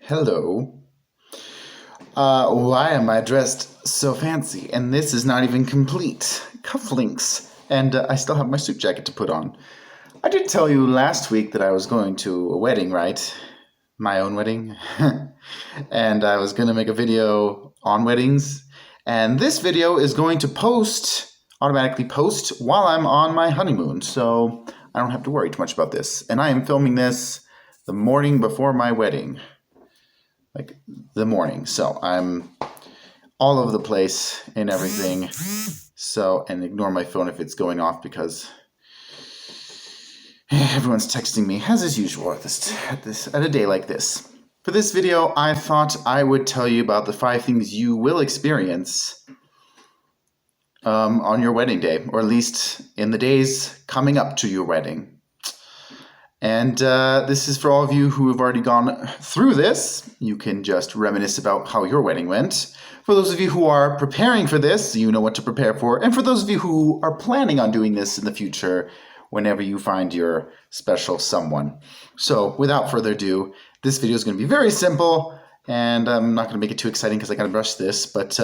Hello. Why am I dressed so fancy? And this is not even complete. Cufflinks. And I still have my suit jacket to put on. I did tell you last week that I was going to a wedding, right? My own wedding. And I was going to make a video on weddings. And this video is going to automatically post while I'm on my honeymoon. So I don't have to worry too much about this. And I am filming this the morning before my wedding. Like the morning. So I'm all over the place and everything. So, and ignore my phone if it's going off because everyone's texting me as usual at a day like this. For this video, I thought I would tell you about the 5 things you will experience on your wedding day, or at least in the days coming up to your wedding. And this is for all of you who have already gone through this. You can just reminisce about how your wedding went. For those of you who are preparing for this, you know what to prepare for. And for those of you who are planning on doing this in the future, whenever you find your special someone. So without further ado, this video is going to be very simple. And I'm not going to make it too exciting because I got to brush this. But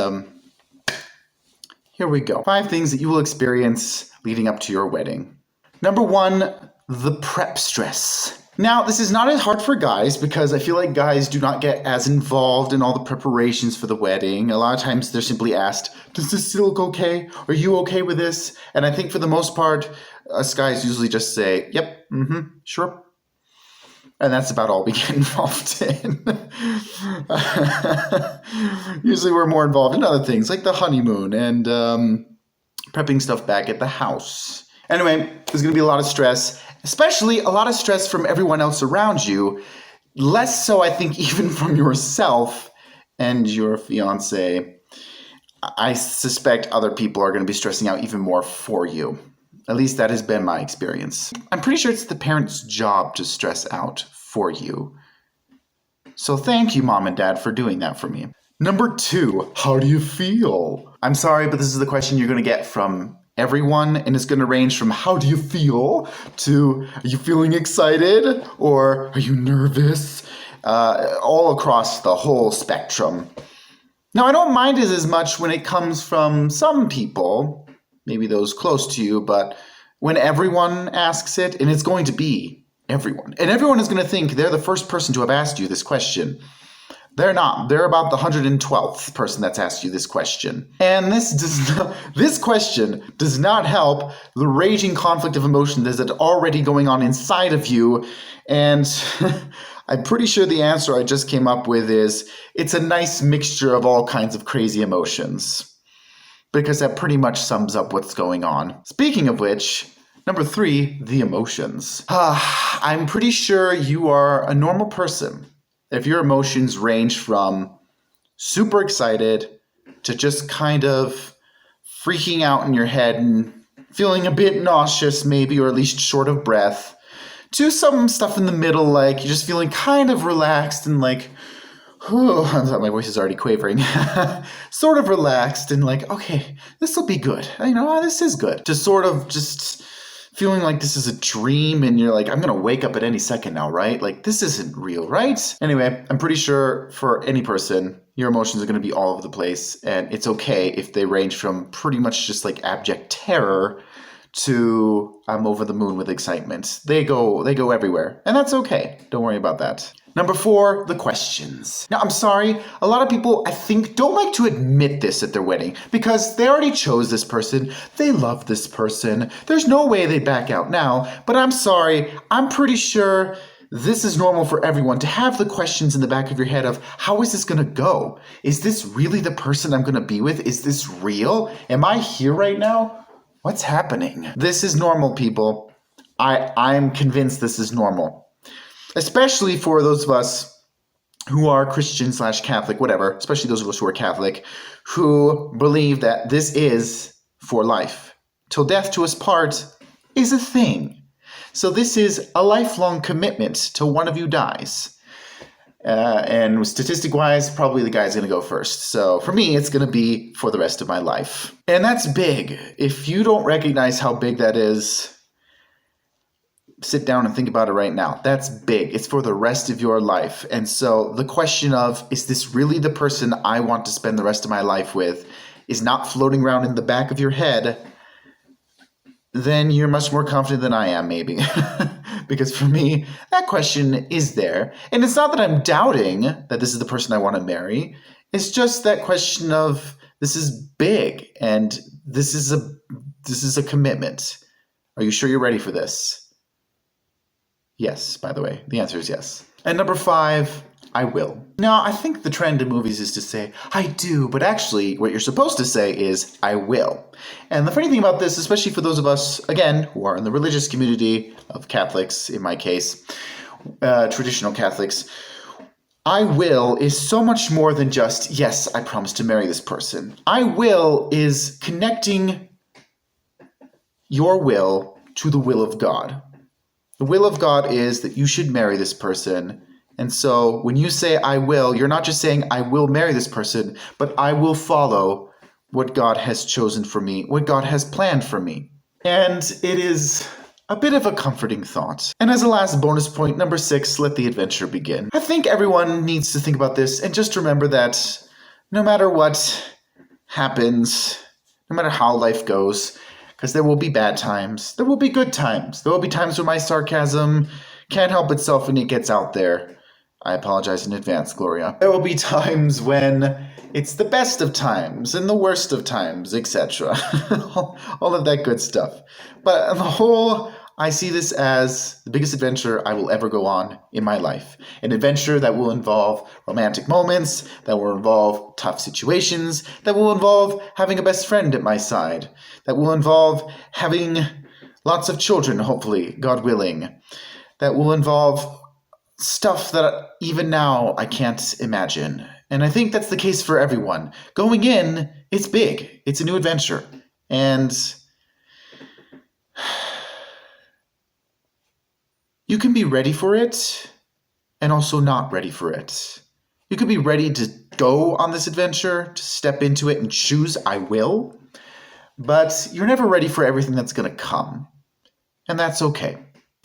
here we go. 5 things that you will experience leading up to your wedding. Number 1. The prep stress. Now, this is not as hard for guys because I feel like guys do not get as involved in all the preparations for the wedding. A lot of times they're simply asked, does this look okay? Are you okay with this? And I think for the most part, us guys usually just say, yep, sure. And that's about all we get involved in. Usually we're more involved in other things like the honeymoon and prepping stuff back at the house. Anyway, there's going to be a lot of stress. Especially a lot of stress from everyone else around you. Less so, I think, even from yourself and your fiance. I suspect other people are going to be stressing out even more for you. At least that has been my experience. I'm pretty sure it's the parents' job to stress out for you. So thank you, Mom and Dad, for doing that for me. Number 2, how do you feel? I'm sorry, but this is the question you're going to get from everyone, and it's going to range from how do you feel to are you feeling excited or are you nervous, all across the whole spectrum. Now, I don't mind it as much when it comes from some people, maybe those close to you, but when everyone asks it, and it's going to be everyone, and everyone is going to think they're the first person to have asked you this question. They're not. They're about the 112th person that's asked you this question. And this question does not help the raging conflict of emotion that's already going on inside of you. And I'm pretty sure the answer I just came up with is it's a nice mixture of all kinds of crazy emotions. Because that pretty much sums up what's going on. Speaking of which, number 3, the emotions. I'm pretty sure you are a normal person if your emotions range from super excited to just kind of freaking out in your head and feeling a bit nauseous maybe, or at least short of breath, to some stuff in the middle, like you're just feeling kind of relaxed and like, oh, I thought my voice is already quavering, sort of relaxed and like, okay, this will be good. This is good. To sort of just feeling like this is a dream and you're like, I'm going to wake up at any second now, right? Like, this isn't real, right? Anyway, I'm pretty sure for any person, your emotions are going to be all over the place. And it's okay if they range from pretty much just like abject terror to I'm over the moon with excitement. They go everywhere. And that's okay. Don't worry about that. Number 4, the questions. Now, I'm sorry, a lot of people, I think, don't like to admit this at their wedding because they already chose this person. They love this person. There's no way they back out now. But I'm sorry, I'm pretty sure this is normal for everyone to have the questions in the back of your head of how is this going to go? Is this really the person I'm going to be with? Is this real? Am I here right now? What's happening? This is normal, people. I'm convinced this is normal. Especially for those of us who are Christian / Catholic, whatever, especially those of us who are Catholic, who believe that this is for life. Till death do us part is a thing. So this is a lifelong commitment till one of you dies. And statistic-wise, probably the guy's going to go first. So for me, it's going to be for the rest of my life. And that's big. If you don't recognize how big that is, sit down and think about it right now. That's big. It's for the rest of your life. And so the question of, is this really the person I want to spend the rest of my life with, is not floating around in the back of your head, then you're much more confident than I am, maybe. Because for me, that question is there. And it's not that I'm doubting that this is the person I want to marry. It's just that question of, this is big and this is a commitment. Are you sure you're ready for this? Yes, by the way, the answer is yes. And number 5, I will. Now, I think the trend in movies is to say, I do, but actually what you're supposed to say is, I will. And the funny thing about this, especially for those of us, again, who are in the religious community of Catholics, in my case, traditional Catholics, I will is so much more than just, yes, I promise to marry this person. I will is connecting your will to the will of God. The will of God is that you should marry this person. And so when you say I will, you're not just saying I will marry this person, but I will follow what God has chosen for me, what God has planned for me. And it is a bit of a comforting thought. And as a last bonus point, number 6, let the adventure begin. I think everyone needs to think about this and just remember that no matter what happens, no matter how life goes, because there will be bad times, there will be good times. There will be times when my sarcasm can't help itself and it gets out there. I apologize in advance, Gloria. There will be times when it's the best of times and the worst of times, etc. All of that good stuff. But on the whole, I see this as the biggest adventure I will ever go on in my life. An adventure that will involve romantic moments, that will involve tough situations, that will involve having a best friend at my side, that will involve having lots of children, hopefully, God willing, that will involve stuff that even now I can't imagine. And I think that's the case for everyone. Going in, it's big. It's a new adventure. And you can be ready for it and also not ready for it. You can be ready to go on this adventure, to step into it and choose I will, but you're never ready for everything that's going to come. And that's okay.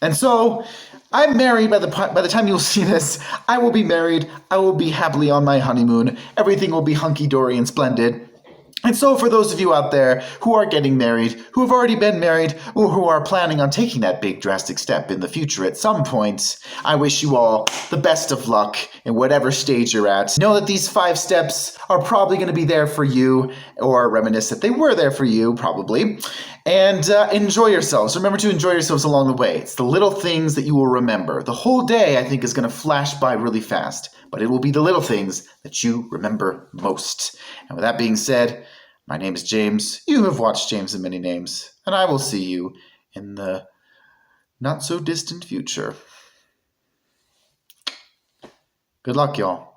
And so I'm married. By the time you'll see this, I will be married. I will be happily on my honeymoon. Everything will be hunky-dory and splendid. And so for those of you out there who are getting married, who have already been married, or who are planning on taking that big drastic step in the future at some point, I wish you all the best of luck in whatever stage you're at. Know that these 5 steps are probably going to be there for you, or reminisce that they were there for you, probably. And enjoy yourselves. Remember to enjoy yourselves along the way. It's the little things that you will remember. The whole day, I think, is going to flash by really fast, but it will be the little things that you remember most. And with that being said, my name is James. You have watched James of Many Names, and I will see you in the not-so-distant future. Good luck, y'all.